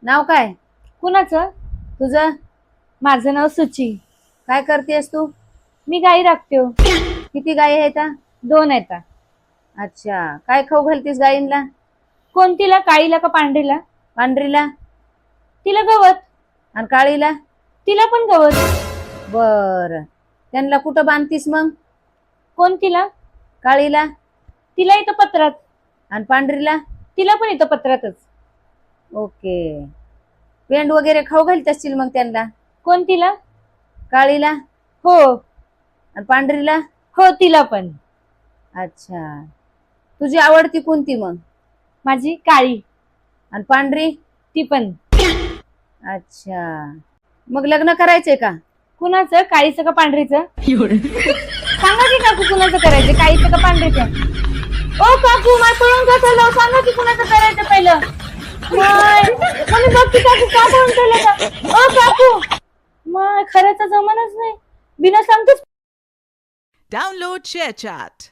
नाव काय कुणाचं? तुझं? माझं नाव सुची. काय करतेस तू? मी गाई राखते हो. किती गायी आहेत? 2 आहेत. अच्छा, काय खाऊ घालतीस गायींना? कोणतीला, काळीला का पांढरीला? पांढरीला? तिला गवत. आणि काळीला? तिला पण गवत. बर, त्यांना कुठं बांधतीस मग? कोणतीला? काळीला? तिला इथं पत्रात. आणि पांढरीला? तिला पण इथं पत्रातच. ओके. पेंड वगैरे खाऊ घालत असतील मग त्यांना? कोणतीला? काळीला? हो आणि पांढरीला? हो, तिला पण. अच्छा, तुझी आवडती कोणती मग? माझी काळी. आणि पांढरी? ती पण. अच्छा, मग लग्न करायचंय का? कुणाचं, काळीचं का पांढरीचं? सांगा की काकू, कुणाचं करायचं, काळीचं का पांढरीचं? ओ काकू, मला पळून कसं लाव, सांगा की कुणाचं करायचं पहिलं. बघ की काकू, का पळून ठेवलं का? ओ काकू, खऱ्याचा जमानाच नाही, बिना सांगतोच. Download ShareChat.